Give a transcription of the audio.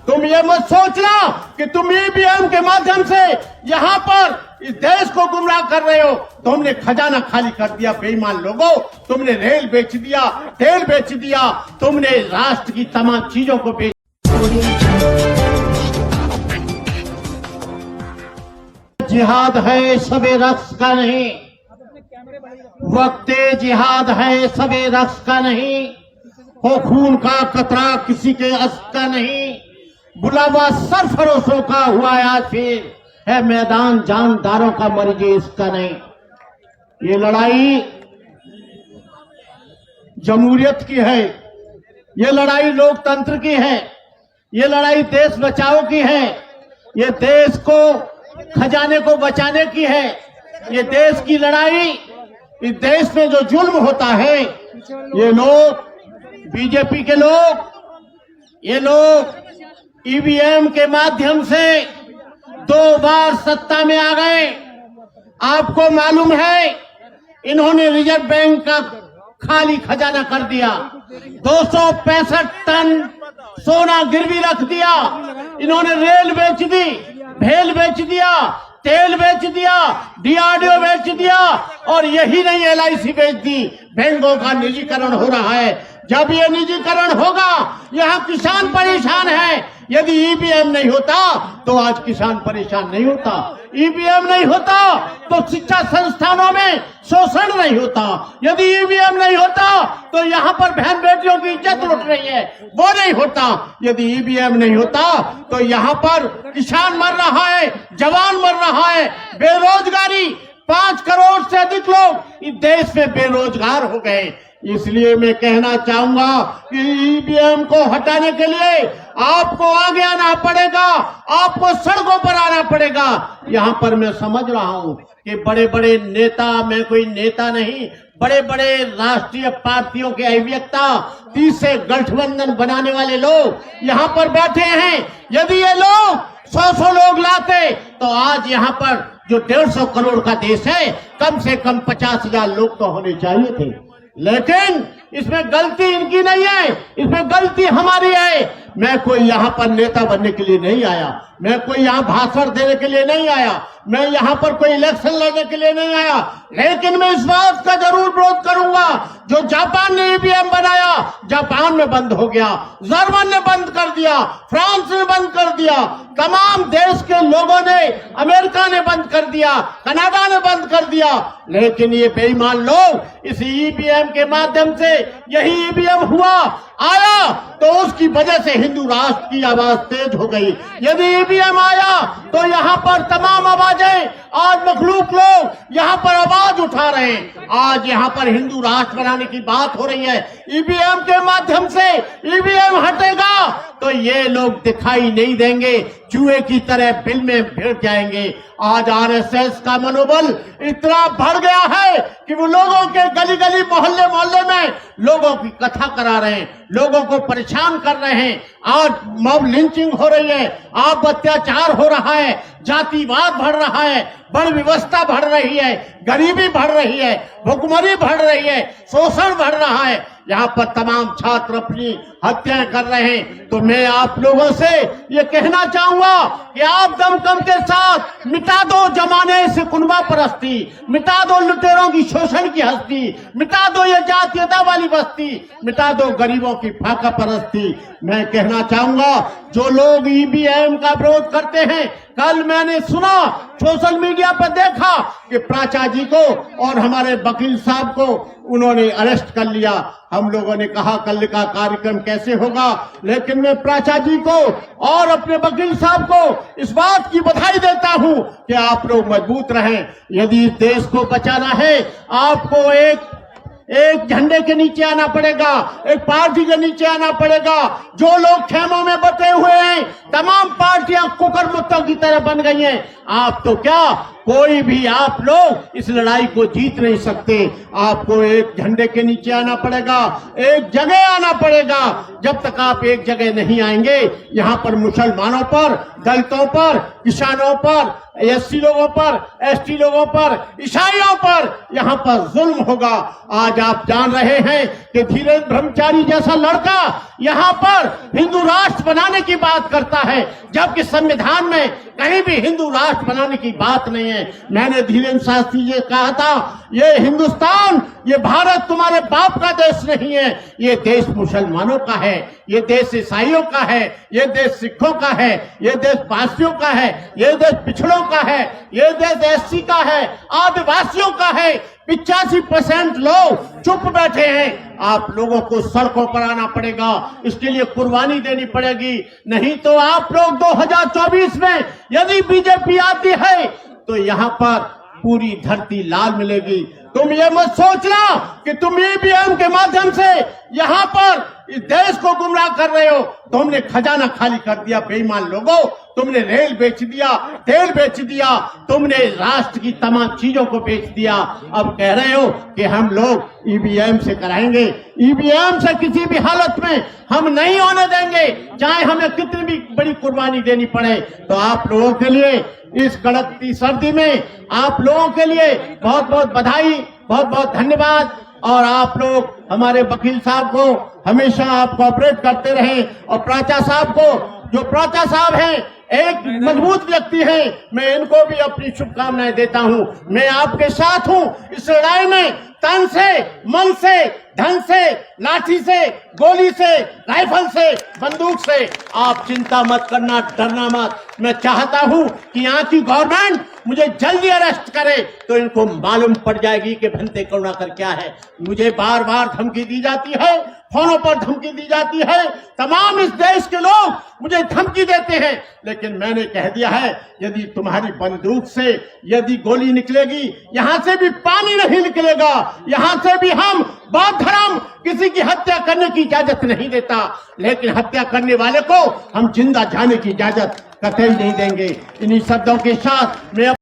तुम ये मत सोचना कि तुम ईवीएम के माध्यम से यहाँ पर इस देश को गुमराह कर रहे हो। तुमने खजाना खाली कर दिया बेईमान लोगों, तुमने रेल बेच दिया, तेल बेच दिया, तुमने राष्ट्र की तमाम चीजों को बेच। जिहाद है सबे रक्स का नहीं, वक्ते जिहाद है सबे रक्स का नहीं, हो खून का कतरा किसी के अस का नहीं, बुलावा सरफरोशों का हुआ आज फिर है मैदान जानदारों का मर्जी इसका नहीं। ये लड़ाई जमहूरियत की है, ये लड़ाई लोकतंत्र की है, ये लड़ाई देश बचाओ की है, ये देश को खजाने को बचाने की है, ये देश की लड़ाई। इस देश में जो जुल्म होता है, ये लोग बीजेपी के लोग, ये लोग ईवीएम के माध्यम से 2 बार सत्ता में आ गए। आपको मालूम है इन्होंने रिजर्व बैंक का खाली खजाना कर दिया, 265 टन सोना गिरवी रख दिया, इन्होंने रेल बेच दी, भेल बेच दिया, तेल बेच दिया, डीआरडीओ बेच दिया, और यही नहीं एलआईसी बेच दी। बैंकों का निजीकरण हो रहा है। जब ये निजीकरण होगा, यहाँ किसान परेशान है। यदि ईवीएम नहीं होता तो आज किसान परेशान नहीं होता, ईवीएम नहीं होता तो शिक्षा संस्थानों में शोषण नहीं होता, यदि ईवीएम नहीं होता तो यहाँ पर बहन बेटियों की इज्जत लुट रही है वो नहीं होता, यदि ईवीएम नहीं होता तो यहाँ पर किसान मर रहा है, जवान मर रहा है, बेरोजगारी 5 करोड़ से अधिक लोग इस देश में बेरोजगार हो गए। इसलिए मैं कहना चाहूंगा कि ईवीएम को हटाने के लिए आपको आगे आना पड़ेगा, आपको सड़कों पर आना पड़ेगा। यहाँ पर मैं समझ रहा हूँ कि बड़े बड़े नेता, मैं कोई नेता नहीं, बड़े बड़े राष्ट्रीय पार्टियों के अभियंता, 30 से गठबंधन बनाने वाले लोग यहाँ पर बैठे हैं। यदि ये लोग 100 लोग लाते तो आज यहाँ पर जो 150 करोड़ का देश है, कम से कम 50,000 लोग तो होने चाहिए थे। लेकिन इसमें गलती इनकी नहीं है, इसमें गलती हमारी है। मैं कोई यहाँ पर नेता बनने के लिए नहीं आया, मैं कोई यहाँ भाषण देने के लिए नहीं आया, मैं यहाँ पर कोई इलेक्शन लड़ने के लिए नहीं आया, लेकिन मैं इस बात का जरूर विरोध करूंगा जो जापान ने ईवीएम बनाया, जापान में बंद हो गया, जर्मन ने बंद कर दिया, फ्रांस ने बंद कर दिया, तमाम देश के लोगों ने, अमेरिका ने बंद कर दिया, कनाडा ने बंद कर दिया। लेकिन ये बेईमान लोग इस ईवीएम के माध्यम से, यही ईवीएम हुआ आया तो उसकी वजह से हिंदू राष्ट्र की आवाज तेज हो गई। यदि ईवीएम आया तो यहाँ पर तमाम आवाजें, आज मखलूक लोग यहाँ पर आवाज उठा रहे हैं। आज यहाँ पर हिंदू राष्ट्र बनाने की बात हो रही है। ईवीएम के माध्यम से ईवीएम हटेगा तो ये लोग दिखाई नहीं देंगे, चूहे की तरह बिल में भिड़ जाएंगे। आज आरएसएस का मनोबल इतना बढ़ गया है कि वो लोगों के गली गली, मोहल्ले मोहल्ले में लोगों की कथा करा रहे हैं, लोगों को परेशान कर रहे हैं। आज मॉब लिंचिंग हो रही है, आप अत्याचार हो रहा है, जातिवाद बढ़ रहा है, बड़ व्यवस्था बढ़ रही है, गरीबी बढ़ रही है, भुखमरी बढ़ रही है, शोषण बढ़ रहा है। यहाँ पर तमाम छात्र अपनी हत्याएं कर रहे हैं। तो मैं आप लोगों से ये कहना चाहूंगा कि आप दमकम के साथ मिटा दो जमाने से कुनबा परस्ती, मिटा दो लुटेरों की शोषण की हस्ती, मिटा दो ये जातीयता वाली बस्ती, मिटा दो गरीबों की फाका परस्ती। मैं कहना चाहूंगा जो लोग ईवीएम का विरोध करते हैं, कल मैंने सुना, सोशल मीडिया पर देखा कि प्राचा जी को और हमारे वकील साहब को उन्होंने अरेस्ट कर लिया। हम लोगों ने कहा कल का कार्यक्रम कैसे होगा, लेकिन मैं प्राचा जी को और अपने वकील साहब को इस बात की बधाई देता हूं कि आप लोग मजबूत रहें। यदि देश को बचाना है, आपको एक झंडे के नीचे आना पड़ेगा, एक पार्टी के नीचे आना पड़ेगा। जो लोग खेमों में बटे हुए हैं, तमाम पार्टियां कुकर मुत्तों की तरह बन गई हैं। आप तो क्या, कोई भी आप लोग इस लड़ाई को जीत नहीं सकते। आपको एक झंडे के नीचे आना पड़ेगा, एक जगह आना पड़ेगा। जब तक आप एक जगह नहीं आएंगे, यहाँ पर मुसलमानों पर, दलितों पर, किसानों पर, एससी लोगों पर, एसटी लोगों पर, ईसाइयों पर यहाँ पर जुल्म होगा। आज आप जान रहे हैं कि धीरेन्द्र ब्रह्मचारी जैसा लड़का यहाँ पर हिंदू राष्ट्र बनाने की बात करता है, जबकि संविधान में कहीं भी हिंदू राष्ट्र बनाने की बात नहीं है। मैंने धीरेन्द्र शास्त्री जी कहा था, ये हिंदुस्तान, ये भारत तुम्हारे बाप का देश नहीं है, ये देश मुसलमानों का है, ये देश ईसाइयों का है, ये देश सिखों का है, ये देश पारसियों का है, ये देश पिछड़ों का है, ये देश एससी का है, आदिवासियों का है। 85% लोग चुप बैठे हैं। आप लोगों को सड़कों पर आना पड़ेगा, इसके लिए कुर्बानी देनी पड़ेगी। नहीं तो आप लोग 2024 में यदि बीजेपी आती है तो यहाँ पर पूरी धरती लाल मिलेगी। तुम ये मत सोचना कि तुम ईवीएम के माध्यम से यहाँ पर इस देश को गुमराह कर रहे हो। तुमने खजाना खाली कर दिया बेईमान लोगों, तुमने रेल बेच दिया, तेल बेच दिया, तुमने राष्ट्र की तमाम चीजों को बेच दिया। अब कह रहे हो कि हम लोग ईवीएम से कराएंगे। ईवीएम से किसी भी हालत में हम नहीं होने देंगे, चाहे हमें कितनी भी बड़ी कुर्बानी देनी पड़े। तो आप लोगों के लिए इस कड़कती सर्दी में आप लोगों के लिए बहुत बहुत बधाई, बहुत बहुत धन्यवाद। और आप लोग हमारे वकील साहब को हमेशा आप कोऑपरेट करते रहे, और प्राचा साहब को, जो प्राचा साहब हैं एक मजबूत व्यक्ति है, मैं इनको भी अपनी शुभकामनाएं देता हूं। मैं आपके साथ हूं इस लड़ाई में, तन से, मन से, धन से, लाठी से, गोली से, राइफल से, बंदूक से। आप चिंता मत करना, डरना मत। मैं चाहता हूं कि यहाँ की गवर्नमेंट मुझे जल्दी अरेस्ट करे तो इनको मालूम पड़ जाएगी कि भंते करुणाकर क्या है। मुझे बार बार धमकी दी जाती है, फोनों पर धमकी दी जाती है, तमाम इस देश के लोग मुझे धमकी देते हैं, लेकिन मैंने कह दिया है यदि तुम्हारी बंदूक से यदि गोली निकलेगी, यहां से भी पानी नहीं निकलेगा, यहां से भी हम बौद्ध धर्म किसी की हत्या करने की इजाजत नहीं देता, लेकिन हत्या करने वाले को हम जिंदा जाने की इजाजत कतई नहीं देंगे। इन्हीं शब्दों के साथ मैं